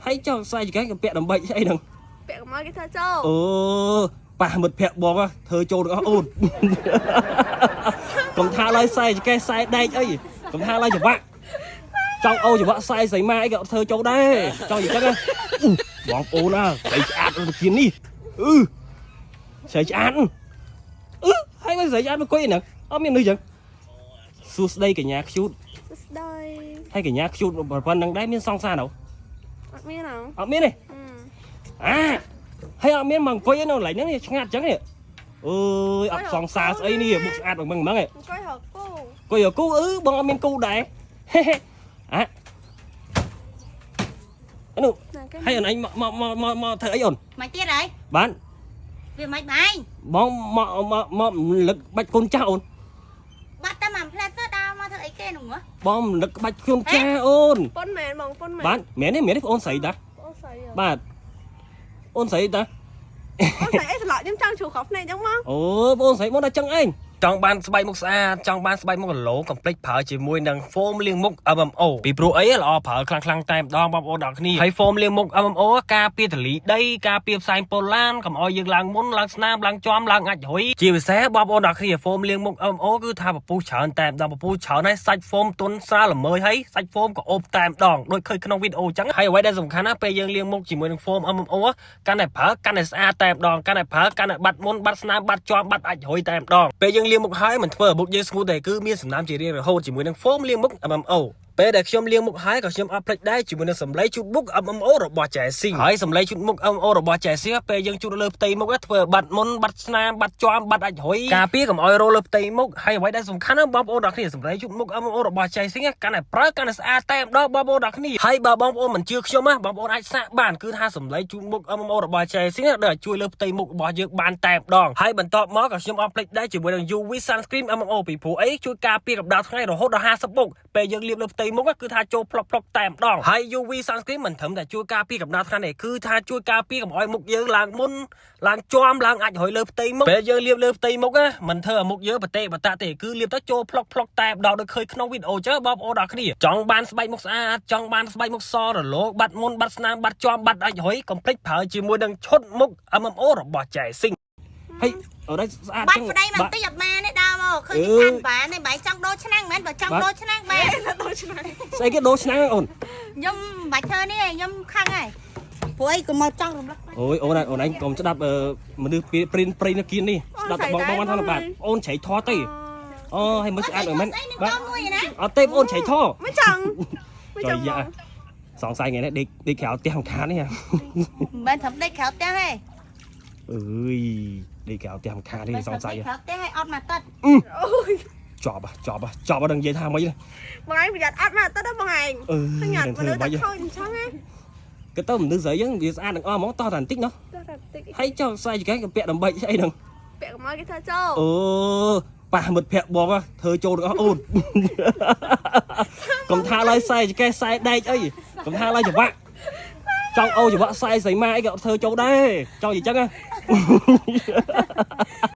hay cho sai cái bẹ đầm bệnh hay đừng bẹ mới cái thơ châu bà mật bẹ bò thơ châu được ôn còn tha lai sai cái sai đây ấy còn tha lai cho bạn trong Âu chỉ bạn sai giấy mai cái thơ châu đây cho gì chắc á bóng ôn à giấy ăn được kiến đi giấy ăn hay cái giấy ăn nó quên nè miền nơi chẳng suốt đây cái nhà chút hay cái nhà chút phần đằng đấy miền song xa đâu miền nào miền này hay miền bằng quay nó lấy nó này ngạt trắng này ơi ập song xa ấy nè bụng ngạt bằng bằng này quay ở cô bằng miền cô đấy hay là anh mà thầy ấy ổn mày tiết đấy bán việc mày mày bóng mà lực bạch con cha ổn bắt ta làm plat rất đau mà thầy ấy kê nữa bom lực bạch con cha ổn con mẹ mong con mẹ bán mẹ đấy ôn sấy ta bạn ôn sấy ta ôn sấy lại trong trang chủ khóc này đúng không ôn sấy món đã chân anh trong ban bay mục xa trong ban bay mục lỗ complete ផើជាមួយនឹង foam លាងមុខ MMO ពីព្រោះអីល្អប្រើខ្លាំងៗតែម្ដងបងប្អូនទាំងគ្នាហើយ foam លាងមុខ MMO ការពារទលីដីការពារផ្សែងប៉ូឡានកុំឲ្យយើងឡើងមុនឡើងស្នាមឡើងជាំឡើងអាចរុយជាពិសេសបងប្អូនទាំងគ្នា foam លាងមុខ MMO គឺថាពពុះច្រើនតែម្ដងពពុះច្រើនហើយសាច់ foam ទន់ស្រាលល្មើយហើយសាច់ foam ក៏អូបតែម្ដងដូចឃើញក្នុងវីដេអូអញ្ចឹងហើយអ្វីដែលសំខាន់ណាពេលយើងលាងមុខជាមួយនឹង foam MMO កាន់តែប្រើកាន់តែស្អាតតែម្ដងកាន់តែប្រើកាន់តែបាត់មុនបាត់ស្នាមបាត់ជាំបាត់អាចរុយតែម្ដងពេលយើងលាងមុខហើយមិនធ្វើឲ្យមុខយើងស្ងួតទេគឺមានសំណើមជារៀងរហូតជាមួយនឹង foam លាងមុខ MMO ពេលដែលខ្ញុំលាងមុខហើយក៏ខ្ញុំអត់ភ្លេចដែរជាមួយនឹងសម្លេងជូតមុខ MMO របស់ Jessie ហើយសម្លេងជូតមុខ MMO របស់ Jessie ពេលយើងជូតលើផ្ទៃមុខធ្វើបាត់មុនបាត់ស្នាមបាត់ជាំបាត់អាចរុយការពារកុំឲ្យរោលើផ្ទៃមុខហើយអ្វីដែលសំខាន់ណាបងប្អូនទាំងគ្នាសម្លេងជូតមុខ MMO របស់ Jessie កាន់តែប្រើកាន់តែស្អាតតែម្ដងបងប្អូនទាំងគ្នាហើយបើបងប្អូនមិនជឿខ្ញុំណាបងប្អូនអាចសាកបានគឺថាសម្លេងជូតមុខ MMO របស់ Jessie ដែលជួយលើផ្ទៃមុខរបស់យើងបានតែម្ដងហើយបន្ទាប់មកក៏ខ្ញុំអត់ភ្លេចដែរជាមួយនឹង UV sunscreen MMO ពីព្រោះអីជួយការពារកម្ដៅថ្ងៃរហូតដល់50មុខពេលយើងលាបលើផ្ទៃមុខគឺថាចូលផ្លុកតែម្ដងហើយ UV sunscreen មិនត្រឹមតែជួយការពារកម្ដៅថ្ងៃទេគឺថាជួយការពារកុំឲ្យមុខយើងឡើងមុនឡើងជាំឡើងអាចរយលើផ្ទៃមុខពេលយើងលាបលើផ្ទៃមុខមិនធ្វើឲ្យមុខយើងបតេបតាទេគឺលាបទៅចូលផ្លុកតែម្ដងដូចឃើញក្នុងវីដេអូចឹងបងប្អូនទាំងគ្នាចង់បានស្បែកមុខស្អាតចង់បានស្បែកមុខសរលោបាត់មុនបាត់ស្នាមបាត់ជាំបាត់អាចរយកុំភ្លេចប្រើជាមួយនឹងឈុតមុខ MMO របស់ Jessie ហើយở đâyស្អាតចឹងបាត់ប្តីមិនតិចអត់បានទេដើរមកឃើញគេខានបានទេបែរចង់ដូរឆ្នាំងមែនបើចង់ដូរឆ្នាំងបានដូរឆ្នាំងស្អីគេដូរឆ្នាំងអូនខ្ញុំមិនបាច់ធ្វើនេះខ្ញុំខឹងហើយព្រោះអីក៏មកចង់រំលឹកអូយអូនឯងកុំស្ដាប់មនុស្សព្រៃនៅគៀននេះស្ដាប់តែបងបានថាបាទអូនច្រៃថតទេឲ្យមើលស្អាតមែនបាទអត់ទេអូនច្រៃថតមិនចង់ចុយយ៉ាសង្ស័យថ្ងៃនេះដេកក្រៅផ្ទះខាងនេះមិនមែនធ្វើដេកក្រៅផ្ទះទេអើយដេកក្រៅផ្ទះខាងនេះសង្ស័យក្រៅផ្ទះឲ្យអត់មកទឹកជាប់អត់ដឹងនិយាយថាម៉េចទេបងឯងប្រយ័ត្នអត់មកទឹកទេបងឯងញ៉ាំមនុស្សតែខូចអញ្ចឹងណាក៏ទៅមនុស្សស្រីហ្នឹងវាស្អាតទាំងអស់ហ្មងតោះតែបន្តិចណោះហើយចុះស្អីចកពាក់ដើម្បីស្អីហ្នឹងពាក់មកគេធ្វើចូលប៉ះមិត្តភក្តិបងធ្វើចូលទាំងអស់អូនកុំថាឡើយខ្សែខ្សែដែកអីកុំថាឡើយច្បាក់ចង់អូច្បាក់ខ្សែស្រីម៉ាអីក៏ធ្វើចូលដែរចង់និយាយចឹង